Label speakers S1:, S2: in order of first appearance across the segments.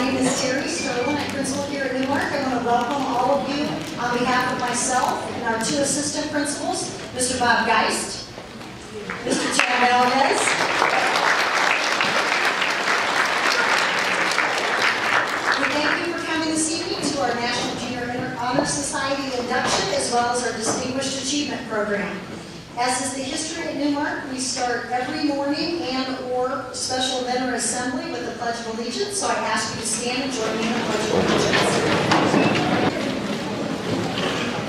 S1: name is Terry Sterling. I'm principal here at Newark. I want to welcome all of you on behalf of myself and our two assistant principals, Mr. Bob Geist, Mr. Chad Valdez. We thank you for coming this evening to our National Junior Honor Society induction as well as our Distinguished Achievement Program. As is the history at Newark, we start every morning and/or special event or assembly with the Pledge of Allegiance. So I ask you to stand and join me in the Pledge of Allegiance.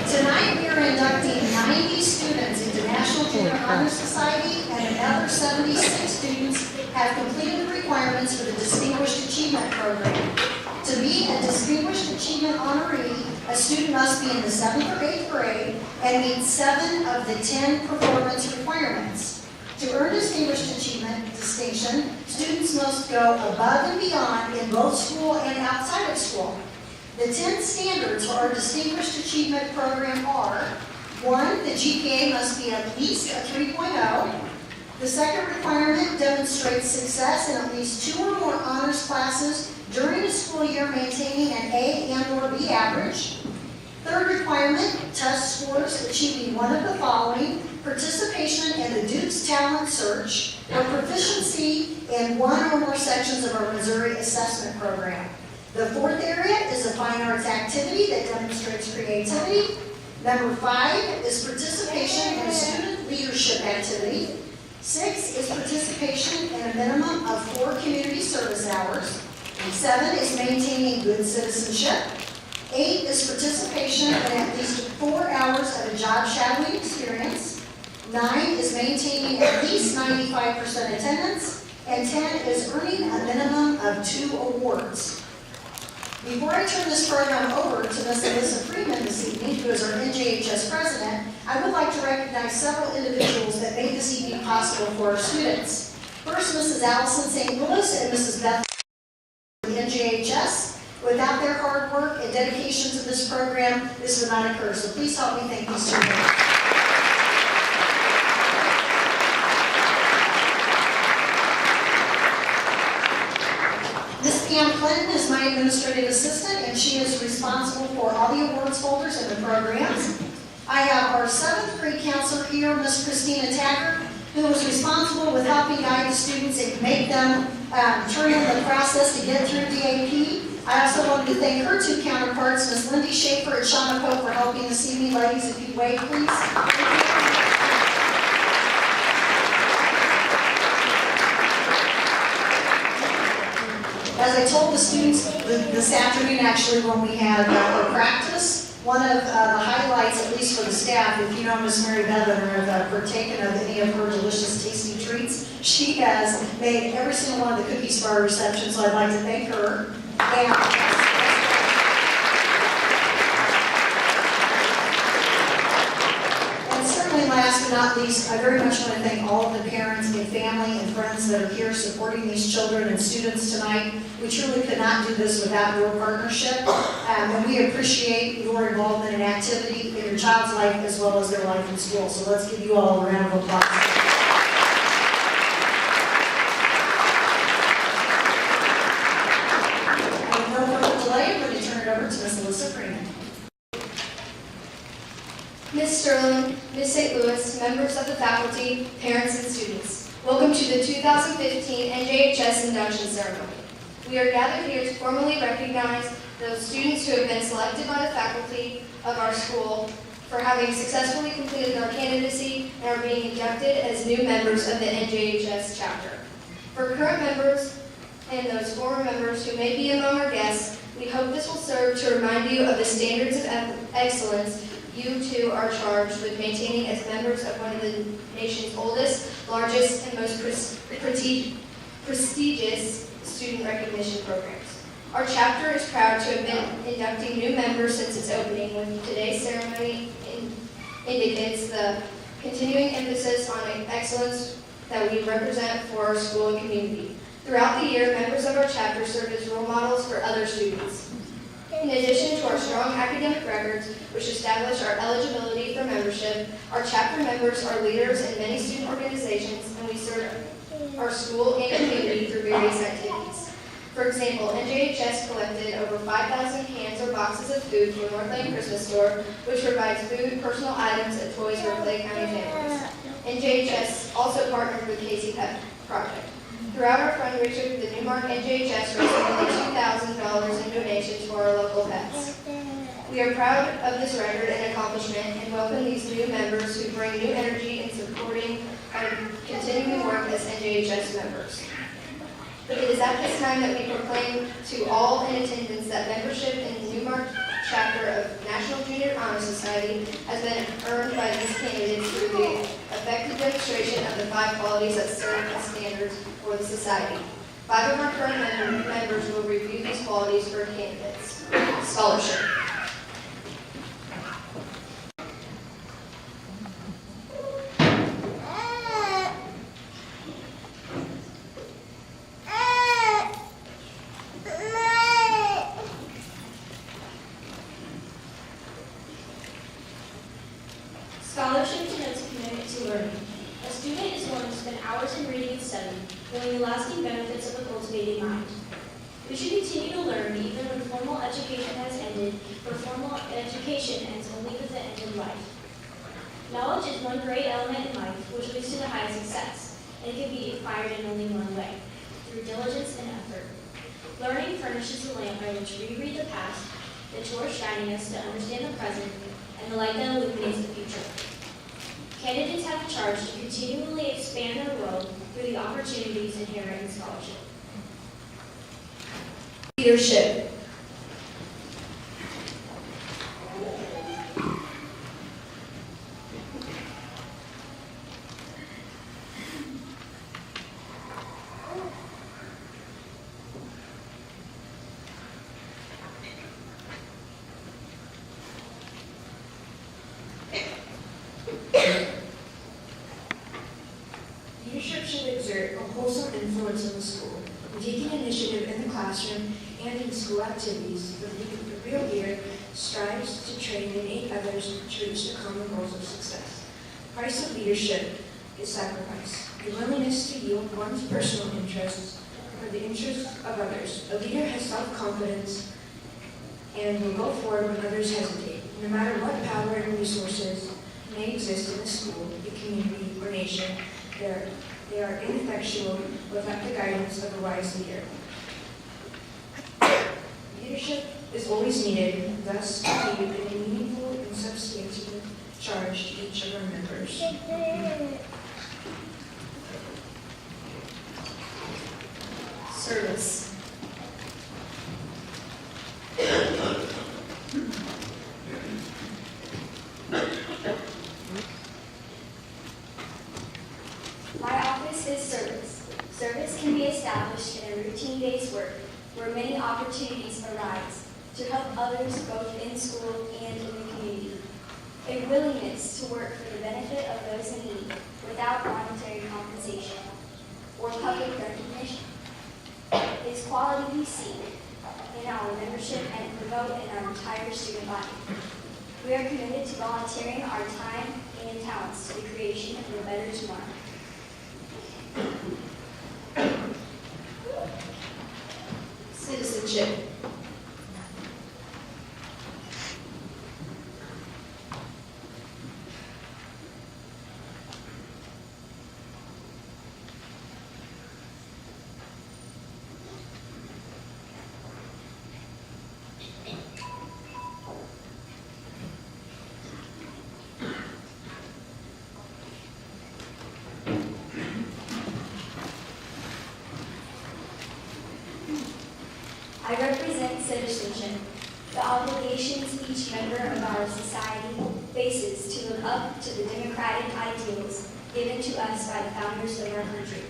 S1: Tonight we are inducting 90 students into National Junior Honor Society, and another 76 students have completed the requirements for the Distinguished Achievement Program. To be a Distinguished Achievement honoree, a student must be in the 7th or 8th grade and meet 7 of the 10 performance requirements. To earn Distinguished Achievement distinction, students must go above and beyond in both school and outside of school. The 10 standards for our Distinguished Achievement program are: 1, the GPA must be at least a 3.0. The second requirement demonstrates success in at least 2 or more honors classes during a school year maintaining an A and/or B average. Third requirement, test scores achieving one of the following: participation in the Duke's Talent Search or proficiency in 1 or more sections of our Missouri Assessment Program. The fourth area is a fine arts activity that demonstrates creativity. Number 5 is participation in a student leadership activity. 6 is participation in a minimum of 4 community service hours. 7 is maintaining good citizenship. 8 is participation in at least 4 hours of a job shadowing experience. 9 is maintaining at least 95% attendance. And 10 is earning a minimum of 2 awards. Before I turn this program over to Ms. Alyssa Freeman this evening, who is our NJHS president, I would like to recognize several individuals that made this evening possible for our students. First, Mrs. Allison St. Louis and Mrs. Beth NJHS. Without their hard work and dedication to this program, this would not occur. So please help me thank these two women. Ms. Pam Clinton is my administrative assistant, and she is responsible for all the awards holders and the programs. I have our 7th grade counselor here, Ms. Christina Taggart, who was responsible with helping guide the students and make them turn in the process to get through DAP. I also wanted to thank her 2 counterparts, Ms. Lindy Schaefer and Shauna Pope, for helping this evening. Ladies, if you wave, please. As I told the students this afternoon, actually, when we had our practice, one of the highlights, at least for the staff, if you know Miss Mary Bevan or have partaken of any of her delicious, tasty treats, she has made every single one of the cookies for our reception, so I'd like to thank her. And certainly last but not least, I very much want to thank all of the parents and family and friends that are here supporting these children and students tonight. We truly could not do this without your partnership, and we appreciate your involvement in activity in your child's life as well as their life in school. So let's give you all a round of applause. With no further delay, I'm going to turn it over to Ms. Alyssa Freeman.
S2: Ms. Sterling, Ms. St. Louis, members of the faculty, parents, and students, welcome to the 2015 NJHS induction ceremony. We are gathered here to formally recognize those students who have been selected by the faculty of our school for having successfully completed their candidacy and are being inducted as new members of the NJHS chapter. For current members and those former members who may be among our guests, we hope this will serve to remind you of the standards of excellence you too are charged with maintaining as members of one of the nation's oldest, largest, and most prestigious student recognition programs. Our chapter is proud to have been inducting new members since its opening, when today's ceremony indicates the continuing emphasis on excellence that we represent for our school and community. Throughout the year, members of our chapter serve as role models for other students. In addition to our strong academic records, which establish our eligibility for membership, our chapter members are leaders in many student organizations, and we serve our school and community through various activities. For example, NJHS collected over 5,000 cans or boxes of food for North Lake Christmas Store, which provides food, personal items, and toys for Clay County families. NJHS also partnered with Casey Pet Project. Throughout our fundraiser, the Newmark NJHS raised nearly $2,000 in donations for our local pets. We are proud of this record and accomplishment and welcome these new members who bring new energy in supporting our continuing work as NJHS members. It is at this time that we proclaim to all in attendance that membership in the Newmark chapter of National Junior Honor Society has been earned by these candidates through the effective demonstration of the 5 qualities that serve as standards for the society. 5 of our current members will review these qualities for candidates. Scholarship.
S3: Scholarship denotes a commitment to learning. A student is one who spends hours in reading and study, knowing the lasting benefits of a cultivated mind. We should continue to learn even when formal education has ended, for formal education ends only with the end of life. Knowledge is one great element in life which leads to the highest success, and it can be acquired in only one way, through diligence and effort. Learning furnishes the lamp by which we read the past, the torch guiding us to understand the present, and the light that illuminates the future. Candidates have a charge to continually expand their world through the opportunities inherent in scholarship.
S2: Leadership.
S4: Leadership should exert a wholesome influence in the school, in taking initiative in the classroom and in school activities. The real leader strives to train and aid others to reach the common goals of success. The price of leadership is sacrifice, a willingness to yield one's personal interests for the interests of others. A leader has self-confidence and will go forward when others hesitate. No matter what power and resources may exist in the school, the community, or nation, they are ineffectual without the guidance of a wise leader. Leadership is always needed, thus we give a meaningful and substantive charge to each of our members.
S2: Service.
S3: My office is service. Service can be established in a routine-based work where many opportunities arise to help others both in school and in the community. A willingness to work for the benefit of those in need without monetary compensation or public recognition. Its quality we seek in our membership and promote in our entire student body. We are committed to volunteering our time and talents to the creation of a better tomorrow.
S2: Citizenship.
S3: I represent citizenship, the obligations each member of our society faces to live up to the democratic ideals given to us by the founders of our country.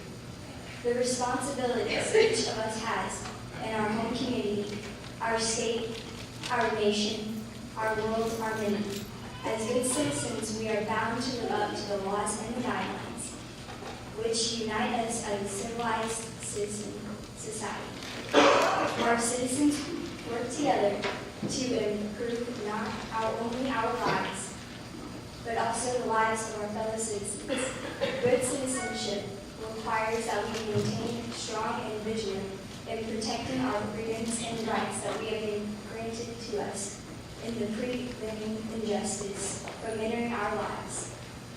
S3: The responsibilities each of us has in our home community, our state, our nation, our world are many. As good citizens, we are bound to live up to the laws and the guidelines which unite us as a civilized citizen society. Our citizens work together to improve not only our lives, but also the lives of our fellow citizens. Good citizenship requires that we maintain strong and vigilant in protecting our freedoms and rights that we have been granted to us in the preventing injustice from entering our lives.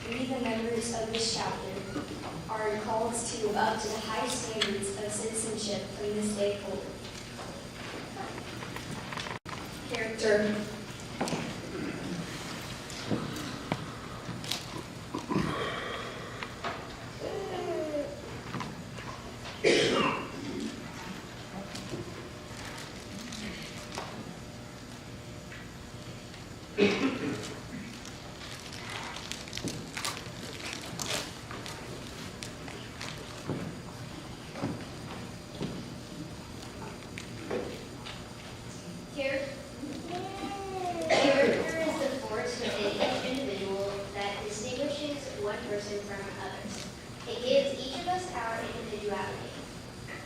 S3: We, the members of this chapter, are called to live up to the high standards of citizenship from this day forward. Character.
S5: Character is the force within each individual that distinguishes one person from others. It gives each of us our individuality.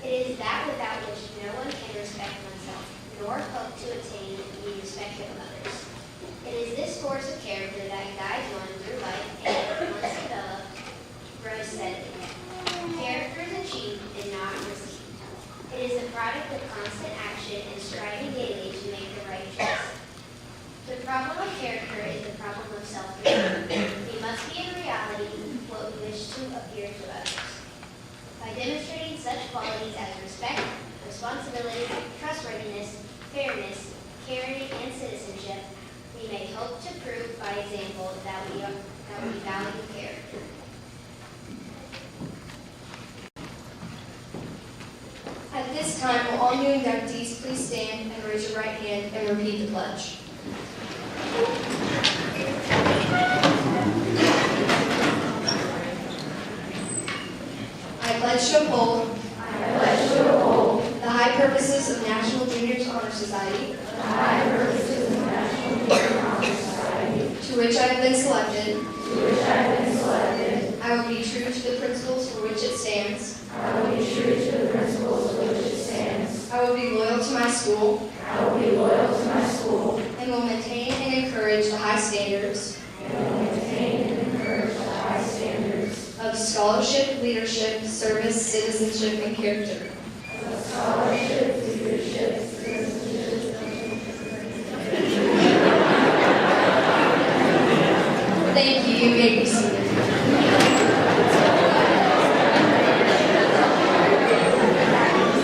S5: It is that without which no one can respect oneself, nor hope to attain the respect of others. It is this force of character that guides one through life and, once developed, grows steadily. Character is achieved and not received. It is the product of constant action and striving daily to make the right choice. The problem of character is the problem of self-respect. We must be in reality what we wish to appear to others. By demonstrating such qualities as respect, responsibility, trustworthiness, fairness, caring, and citizenship, we may hope to prove by example that we value character.
S2: At this time, will all new inductees please stand and raise your right hand and repeat the pledge. I pledge to uphold the high purposes of National Juniors Honor Society, to which I have been selected. I will be true to the principles for which it stands. I will be loyal to my school. And will maintain and encourage the high standards. Of scholarship, leadership, service, citizenship, and character. Thank you. You may be seated.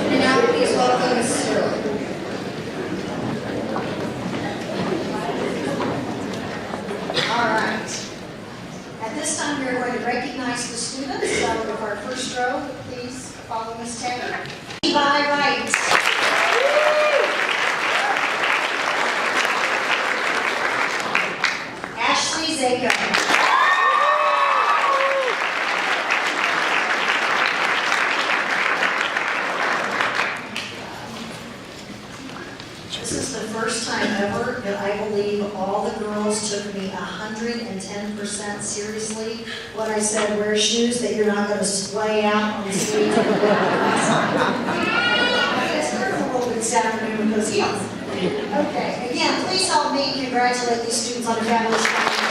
S2: And now please welcome Ms. Sterling.
S1: All right. At this time, we are going to recognize the students. So if our first row, please follow Ms. Taylor. By right. Ashley Zako. This is the first time ever that I believe all the girls took me 110% seriously when I said wear shoes that you're not going to splay out on the street. It's hurt a little bit this afternoon because, yeah. Okay, again, please help me congratulate these students on a fabulous job.